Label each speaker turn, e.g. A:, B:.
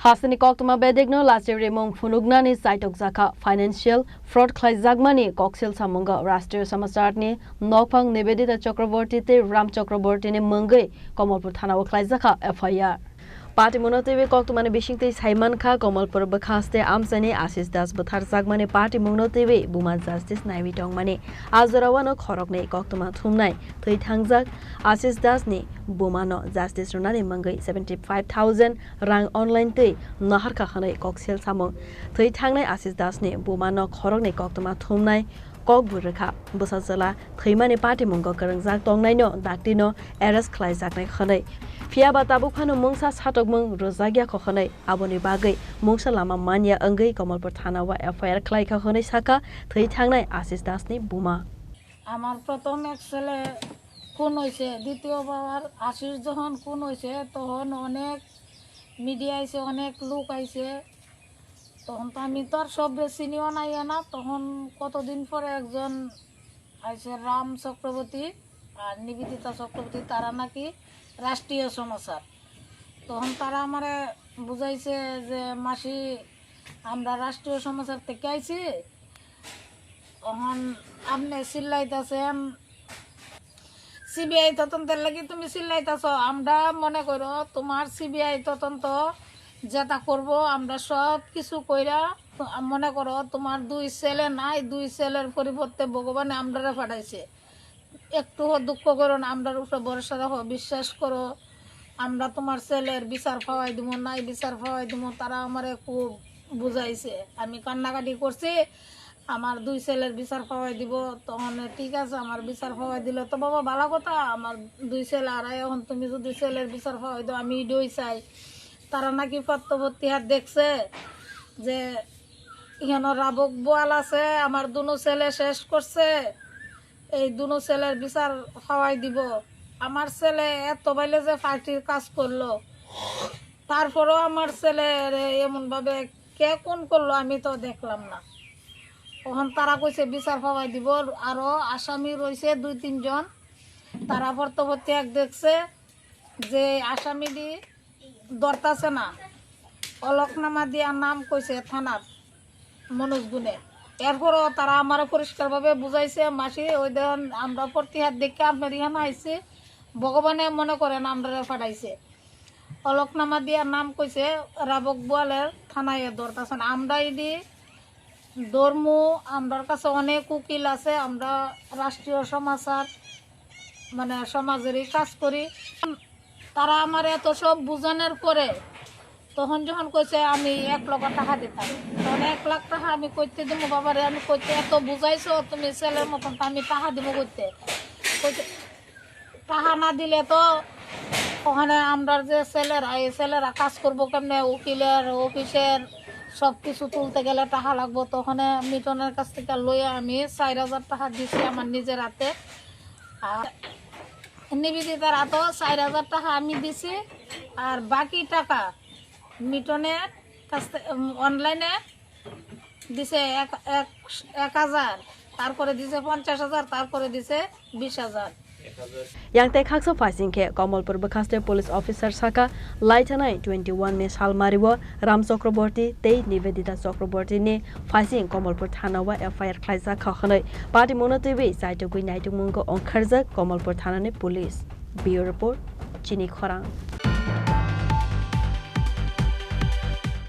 A: Hasani koktuma bedegno lasteri mong funugnani saitok zaka financial fraud khlaizagmani koksil samunga Rashtriya Samachar ni nokphang Nivedita Chakraborty te Ram Chakraborty ni mangai Kamalpur thana o khlaizaka FIR Party Monotevi Koktumani Bishingte Simon Kha Kamalpur Bakhaste Amsani Ashish Das Bathar Zagmani Party Monotevi Buma Justice Naivi Tongmani Azarawana Khorokne Koktuma Thumnai Thai Thangjak Ashish Das ni Bumano Justice Runani Mangai 75,000 rang online te Nahar Khane Koksil Samong Thai Thangnai Ashish Das ni Bumano Khorokne Koktuma Thumnai Kok Buraka Busasala Thimani Party Mungo Karangjak Tongnai no Daktino Arrest Khlaizaknai Khane Fiaba tabuk phano mungsa satok mung rozagya khokhanai aboni bagai mungsa lama manya angai Kamalpur thana wa FIR khlai khokhanai saka thai thangnai Ashish Das ni Buma
B: আমার প্রথম এক ছেলে খুন হয়েছে দ্বিতীয়বার আশিস যখন খুন হয়েছে তখন অনেক মিডিয়া আইছে অনেক লোক আইছে তখন তো আমি তো আর সব চিনিও নাই না তখন কতদিন পরে একজন আইছে রাম চক্রবর্তী আর নিবেদিতা চক্রবর্তী তারা নাকি রাষ্ট্রীয় সমাচার তখন তারা আমারে বুঝাইছে যে মাসি আমরা রাষ্ট্রীয় সমাচার থেকে আইছি তখন আপনি চিল্লাইতেছেন সিবিআই তদন্তের লাগি তুমি চিল্লাইতেছ আমরা মনে করো তোমার সিবিআই তদন্ত যেটা করব আমরা সব কিছু কইরা মনে করো তোমার দুই ছেলে নাই দুই ছেলের পরিবর্তে ভগবানে আমরা পাঠাইছে একটু দুঃখ করো না আমরার উপরে ভরসা রাখো বিশ্বাস করো আমরা তোমার ছেলের বিচার পাওয়াই দিব নাই বিচার পাওয়াই দিব তারা আমারে খুব বুঝাইছে আমি কান্নাকাটি করছি আমার দুই ছেলের বিচার পাওয়াই দিব তখন ঠিক আছে আমার বিচার পাওয়াই দিল তো বাবা ভালো কথা আমার দুই ছেলে আর এখন তুমি যদি ছেলের বিচার পাওয়াই দাও আমি ইডই চাই তারা নাকি পত্রবর্তী হাত দেখছে যে এখানে রাবক বোয়াল আছে আমার দুনো ছেলে শেষ করছে এই দুনো ছেলের বিচার পাওয়াই দিব আমার ছেলে এত বাইলে যে পার্টির কাজ করলো তারপরেও আমার ছেলে এমন ভাবে কে কোন করলো আমি তো দেখলাম না তখন তারা কইছে বিচার পাওয়াই দিব আরো আসামি রয়েছে 2-3 জন তারা পরবর্তী এক দেখছে যে আসামি দি ধরতাছে না অলকনামা দিয়া নাম কইছে থানার মনোজ গুণে এরপরও তারা আমার পরিষ্কারভাবে বুঝাইছে মাসি ওই দেখুন আমরা প্রতিহাত দেখে আপনার এখানে আইসি ভগবানে মনে করেন আমরা পাঠাইছে অলকনামা দিয়া নাম কইছে রাবক বোয়ালের থানায় ধরতাছেন আমরা ইডি ধর্ম আমরার কাছে অনেক উকিল আছে আমরা রাষ্ট্রীয় সমাচার মানে সমাজেরই কাজ করি তারা আমার এত সব বুঝানোর পরে তখন যখন কইছে আমি 1 লক্ষ টাকা দিতাম তখন 1 লাখ টাকা আমি কইতে দিব বাবারে আমি কইতে এত বুঝাইছো তুমি ছেলের মতন আমি টাকা দিব কইতে টাকা না দিলে তো ওখানে আমরা যে ছেলেরা এই ছেলেরা কাজ করবো কেমনে উকিলের অফিসের সব কিছু তুলতে গেলে টাকা লাগবো তখন মিটনের কাছ থেকে লইয়া আমি 4,000 টাকা দিছি আমার নিজের হাতে আর নিবেদিতার হাতেও 4,000 টাকা আমি দিছি আর বাকি টাকা মিটনের কাছ থেকে অনলাইনে দিছে 1,000 তারপরে দিছে 50,000 তারপরে দিছে 20,000
A: Yang te khaksa fighting ke Kamalpur Bakhaste police officer saka laitanai 21 ne salmariwa Ram Chakraborty te Nivedita Chakraborty ne fighting Kamalpur thana wa FIR khlaisa khakhanai party monotevi saitugui naitumungko onkharjak Kamalpur thana ne police bureau report Chini Khorang